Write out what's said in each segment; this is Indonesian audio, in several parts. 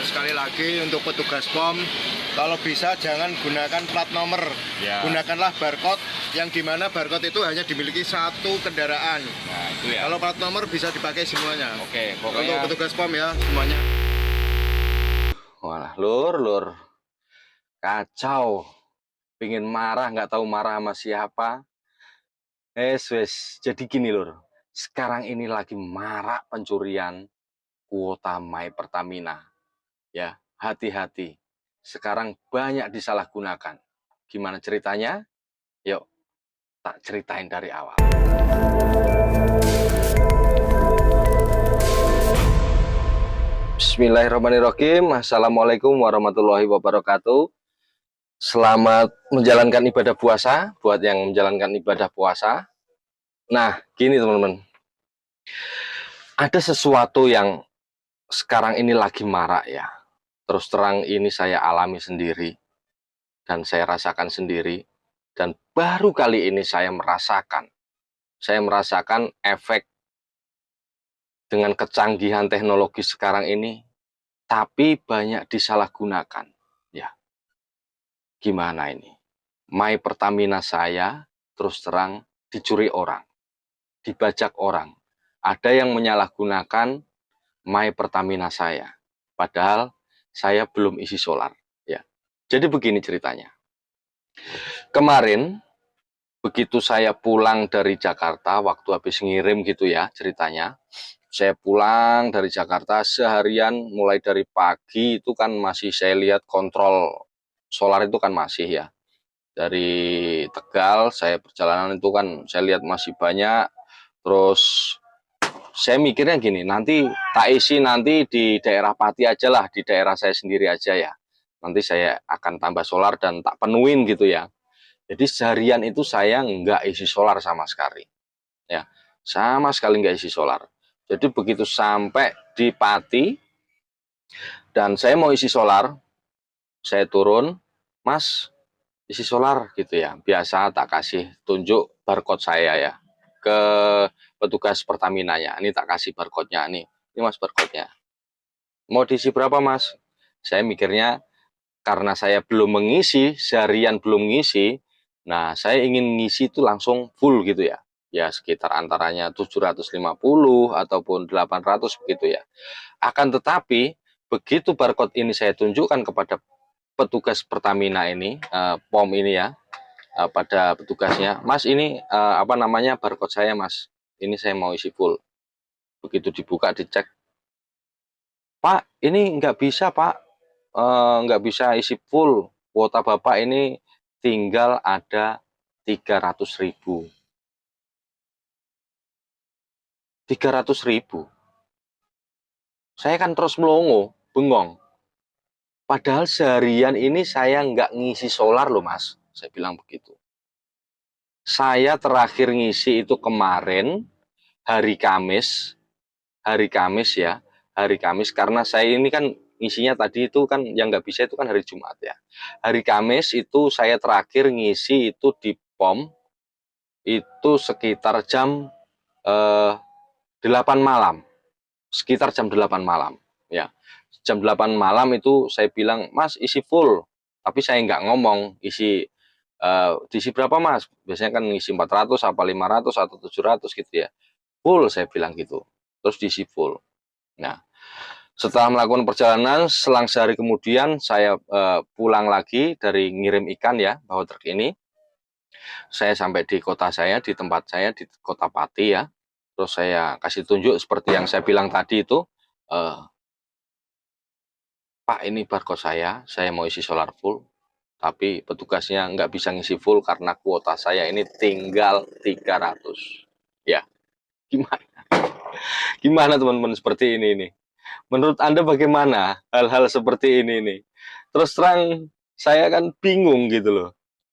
sekali lagi untuk petugas POM, kalau bisa jangan gunakan plat nomor, gunakanlah barcode, yang dimana barcode itu hanya dimiliki satu kendaraan. Nah itu ya. Kalau plat nomor bisa dipakai semuanya. Oke, pokoknya untuk petugas POM ya semuanya. Walah, lur, kacau. Pingin marah, nggak tahu marah sama siapa. Wes, jadi gini lur. Sekarang ini lagi marak pencurian kuota My Pertamina. Ya, hati-hati. Sekarang banyak disalahgunakan. Gimana ceritanya? Yuk, tak ceritain dari awal. Bismillahirrahmanirrahim. Assalamualaikum warahmatullahi wabarakatuh. Selamat menjalankan ibadah puasa buat yang menjalankan ibadah puasa. Nah, gini teman-teman. Ada sesuatu yang sekarang ini lagi marak ya. Terus terang ini saya alami sendiri dan saya rasakan sendiri, dan baru kali ini saya merasakan efek dengan kecanggihan teknologi sekarang ini, tapi banyak disalahgunakan. Ya, gimana ini? My Pertamina saya terus terang dicuri orang, dibajak orang. Ada yang menyalahgunakan My Pertamina saya, padahal saya belum isi solar. Ya, jadi begini ceritanya. Kemarin begitu saya pulang dari Jakarta, waktu habis ngirim gitu ya ceritanya, saya pulang dari Jakarta seharian, mulai dari pagi itu kan masih saya lihat kontrol solar itu kan masih ya. Dari Tegal saya perjalanan itu kan saya lihat masih banyak. Terus saya mikirnya gini, nanti tak isi nanti di daerah Pati aja lah, di daerah saya sendiri aja ya. Nanti saya akan tambah solar dan tak penuhin gitu ya. Jadi seharian itu saya nggak isi solar sama sekali. Ya, sama sekali nggak isi solar. Jadi begitu sampai di Pati dan saya mau isi solar, saya turun, Mas, isi solar gitu ya. Biasa tak kasih tunjuk barcode saya ya ke petugas Pertaminanya. Ini tak kasih barcode-nya nih. Ini Mas barcode-nya. Mau diisi berapa Mas? Saya mikirnya karena saya belum mengisi, seharian belum mengisi, nah saya ingin ngisi itu langsung full gitu ya. Ya sekitar antaranya 750 ataupun 800 begitu ya. Akan tetapi begitu barcode ini saya tunjukkan kepada petugas Pertamina ini, POM ini ya, pada petugasnya, Mas ini apa namanya barcode saya Mas, ini saya mau isi full. Begitu dibuka dicek, Pak ini nggak bisa Pak, nggak bisa isi full, kuota Bapak ini tinggal ada 300.000. 300.000. Saya kan terus melongo, bengong. Padahal seharian ini saya nggak ngisi solar loh Mas, saya bilang begitu. Saya terakhir ngisi itu kemarin hari Kamis ya, hari Kamis, karena saya ini kan ngisinya tadi itu kan yang nggak bisa itu kan hari Jumat ya. Hari Kamis itu saya terakhir ngisi itu di POM itu sekitar jam 8 malam, sekitar jam 8 malam ya. Jam 8 malam itu saya bilang, Mas isi full, tapi saya nggak ngomong isi diisi berapa Mas, biasanya kan ngisi 400 apa 500 atau 700 gitu ya. Full saya bilang gitu, terus diisi full. Nah, setelah melakukan perjalanan, selang sehari kemudian saya pulang lagi dari ngirim ikan ya, bawa truk ini. Saya sampai di kota saya, di tempat saya, di kota Pati ya. Terus saya kasih tunjuk seperti yang saya bilang tadi itu, Pak ini barcode saya mau isi solar full, tapi petugasnya nggak bisa ngisi full karena kuota saya ini tinggal 300. Ya, gimana? Gimana teman-teman seperti ini nih? Menurut Anda bagaimana hal-hal seperti ini nih? Terus terang saya kan bingung gitu loh.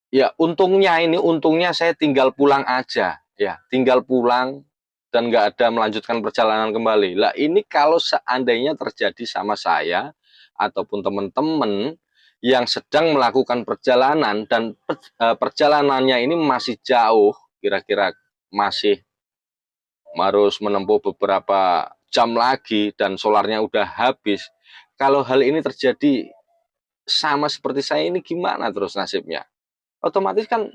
Ya untungnya saya tinggal pulang aja ya, tinggal pulang dan nggak ada melanjutkan perjalanan kembali. Lah ini kalau seandainya terjadi sama saya ataupun teman-teman yang sedang melakukan perjalanan dan perjalanannya ini masih jauh, kira-kira masih harus menempuh beberapa jam lagi dan solarnya udah habis, kalau hal ini terjadi sama seperti saya ini gimana terus nasibnya? Otomatis kan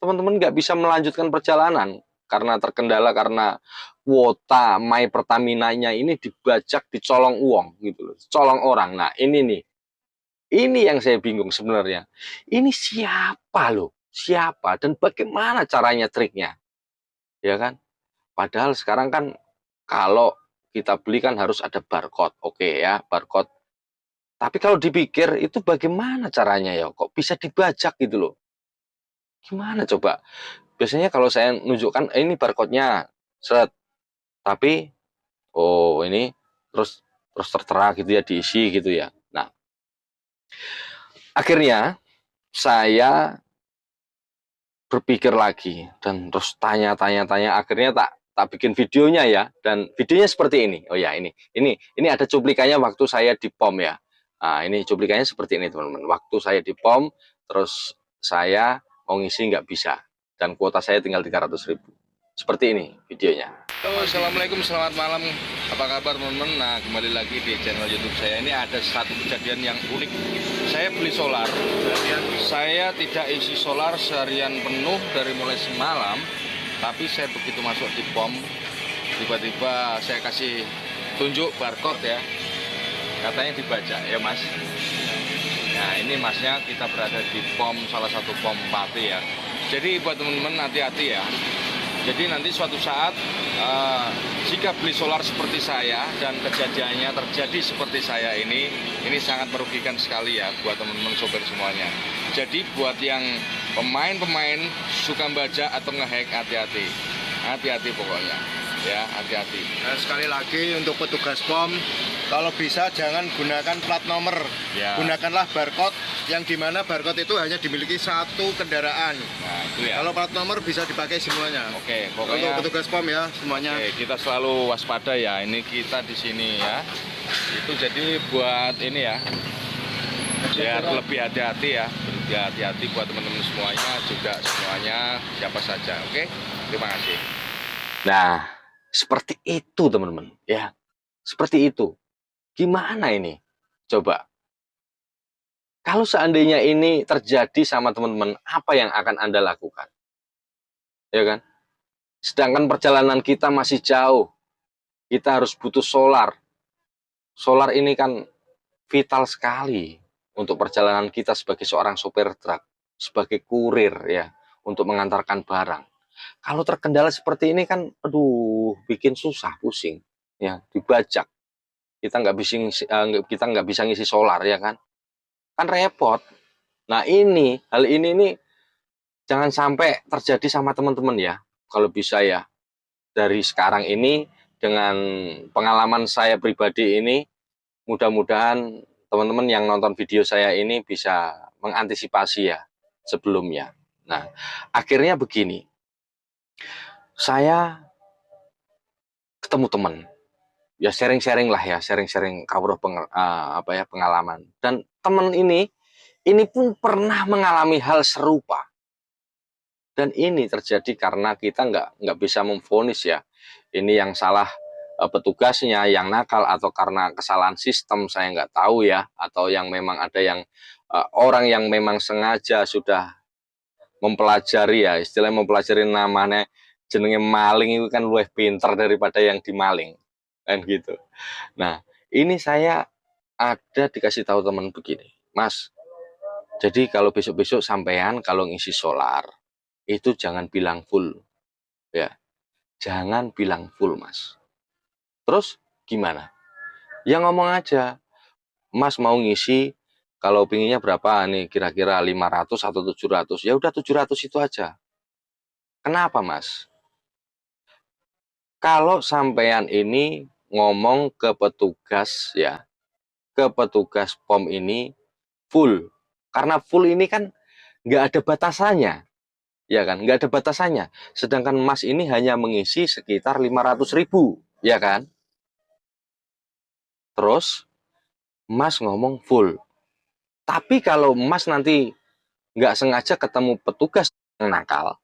teman-teman nggak bisa melanjutkan perjalanan karena terkendala karena kuota My Pertamina-nya ini dibajak, dicolong uang gitu loh, colong orang. Nah ini nih, ini yang saya bingung sebenarnya. Ini siapa loh? Siapa dan bagaimana caranya triknya? Ya kan? Padahal sekarang kan kalau kita beli kan harus ada barcode. Oke ya, barcode. Tapi kalau dipikir itu bagaimana caranya ya? Kok bisa dibajak gitu loh? Gimana coba? Biasanya kalau saya nunjukkan ini barcode-nya, set. Tapi oh ini terus terus tertera gitu ya, diisi gitu ya. Nah, akhirnya saya berpikir lagi dan terus tanya-tanya akhirnya tak tak bikin videonya ya, dan videonya seperti ini. Oh ya, ini ada cuplikannya waktu saya di POM ya. Nah, ini cuplikannya seperti ini teman-teman. Waktu saya di POM terus saya mau ngisi nggak bisa dan kuota saya tinggal 300.000. Seperti ini videonya. Halo, assalamualaikum, selamat malam. Apa kabar teman-teman? Nah, kembali lagi di channel YouTube saya. Ini ada satu kejadian yang unik. Saya beli solar. Saya tidak isi solar seharian penuh dari mulai semalam. Tapi saya begitu masuk di POM, tiba-tiba saya kasih tunjuk barcode ya. Katanya dibaca ya Mas. Nah ini Masnya, kita berada di POM, salah satu POM Pati ya. Jadi buat teman-teman hati-hati ya. Jadi nanti suatu saat jika beli solar seperti saya dan kejadiannya terjadi seperti saya ini sangat merugikan sekali ya buat teman-teman sopir semuanya. Jadi buat yang pemain-pemain suka baca atau ngehack, hati-hati, hati-hati pokoknya ya, hati-hati. Nah, sekali lagi untuk petugas POM, kalau bisa jangan gunakan plat nomor, gunakanlah barcode, yang dimana barcode itu hanya dimiliki satu kendaraan. Nah, itu ya. Kalau plat nomor bisa dipakai semuanya. Oke, pokoknya untuk petugas POM ya semuanya. Oke, kita selalu waspada ya. Ini kita di sini ya. Itu jadi buat ini ya, biar lebih hati-hati ya. Lebih hati-hati buat teman-teman semuanya, juga semuanya, siapa saja. Oke, terima kasih. Nah, seperti itu teman-teman ya. Seperti itu. Gimana ini? Coba. Kalau seandainya ini terjadi sama teman-teman, apa yang akan Anda lakukan? Ya kan? Sedangkan perjalanan kita masih jauh. Kita harus butuh solar. Solar ini kan vital sekali untuk perjalanan kita sebagai seorang sopir truk, sebagai kurir ya, untuk mengantarkan barang. Kalau terkendala seperti ini kan, aduh, bikin susah, pusing, ya, dibajak. Kita nggak bisa ngisi solar ya kan repot. Nah hal ini nih jangan sampai terjadi sama teman-teman ya. Kalau bisa ya, dari sekarang ini dengan pengalaman saya pribadi ini, mudah-mudahan teman-teman yang nonton video saya ini bisa mengantisipasi ya sebelumnya. Nah akhirnya begini, saya ketemu teman ya, sharing-sharing lah ya, sharing-sharing kawruh pengalaman. Dan teman ini pun pernah mengalami hal serupa. Dan ini terjadi karena kita nggak bisa memvonis ya, ini yang salah petugasnya, yang nakal, atau karena kesalahan sistem, saya nggak tahu ya, atau yang memang ada yang orang yang memang sengaja sudah mempelajari ya, istilahnya mempelajari, namanya jenenge maling itu kan lebih pintar daripada yang dimaling kan gitu. Nah ini saya ada dikasih tahu teman begini, Mas, jadi kalau besok-besok sampean kalau ngisi solar itu jangan bilang full ya, jangan bilang full Mas. Terus gimana? Ya ngomong aja, Mas mau ngisi kalau pinginnya berapa nih, kira-kira 500 atau 700, ya udah 700 itu aja. Kenapa Mas? Kalau sampean ini ngomong ke petugas ya, ke petugas POM ini full, karena full ini kan nggak ada batasannya ya kan, nggak ada batasannya, sedangkan Mas ini hanya mengisi sekitar 500.000 ya kan. Terus Mas ngomong full, tapi kalau Mas nanti nggak sengaja ketemu petugas yang nakal,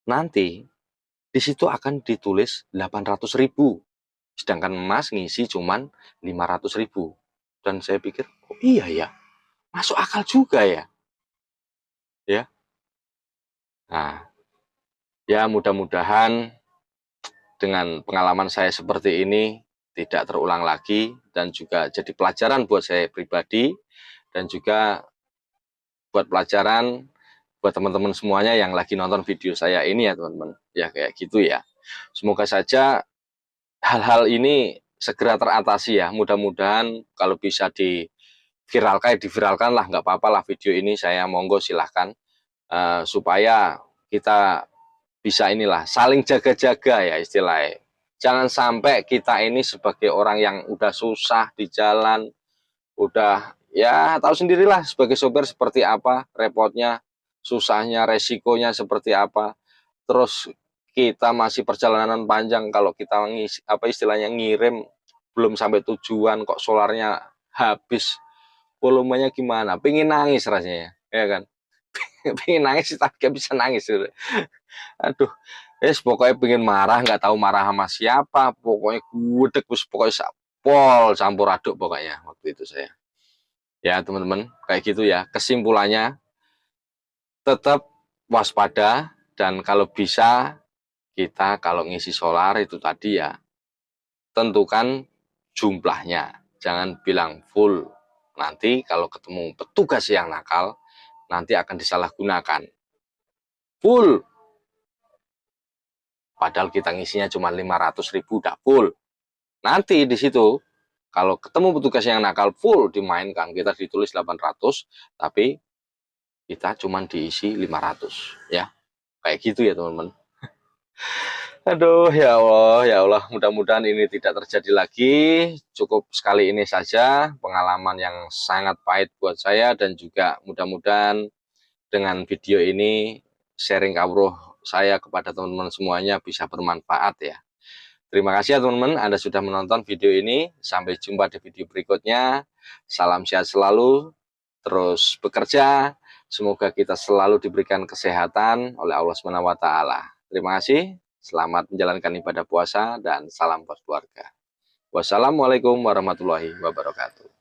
nanti di situ akan ditulis 800.000, sedangkan Mas ngisi cuman 500.000. Dan saya pikir, oh iya ya, masuk akal juga ya. Ya. Nah, ya mudah-mudahan dengan pengalaman saya seperti ini tidak terulang lagi dan juga jadi pelajaran buat saya pribadi dan juga buat pelajaran buat teman-teman semuanya yang lagi nonton video saya ini ya teman-teman. Ya kayak gitu ya. Semoga saja hal-hal ini segera teratasi ya. Mudah-mudahan kalau bisa diviralkan lah, nggak apa-apa lah video ini, saya monggo silahkan. Supaya kita bisa inilah saling jaga-jaga ya istilahnya. Jangan sampai kita ini sebagai orang yang udah susah di jalan, udah ya tahu sendirilah sebagai sopir seperti apa repotnya, susahnya, resikonya seperti apa. Terus kita masih perjalanan panjang, kalau kita apa istilahnya ngirim belum sampai tujuan kok solarnya habis, volumenya gimana? Pengen nangis rasanya, ya kan? Pengen nangis tapi gak bisa nangis. Aduh, pokoknya pengen marah, nggak tahu marah sama siapa, pokoknya gudeg, pokoknya pol campur aduk pokoknya waktu itu saya. Ya teman-teman, kayak gitu ya. Kesimpulannya, tetap waspada dan kalau bisa kita kalau ngisi solar itu tadi ya, tentukan jumlahnya. Jangan bilang full. Nanti kalau ketemu petugas yang nakal, nanti akan disalahgunakan. Full. Padahal kita ngisinya cuma 500.000 udah full. Nanti di situ kalau ketemu petugas yang nakal full dimainkan, kita ditulis 800 tapi kita cuma diisi 500 ya. Kayak gitu ya teman-teman. Aduh ya Allah, mudah-mudahan ini tidak terjadi lagi. Cukup sekali ini saja pengalaman yang sangat pahit buat saya dan juga mudah-mudahan dengan video ini sharing kawruh saya kepada teman-teman semuanya bisa bermanfaat ya. Terima kasih ya teman-teman, Anda sudah menonton video ini. Sampai jumpa di video berikutnya. Salam sehat selalu, terus bekerja. Semoga kita selalu diberikan kesehatan oleh Allah SWT. Terima kasih, selamat menjalankan ibadah puasa, dan salam buat keluarga. Wassalamualaikum warahmatullahi wabarakatuh.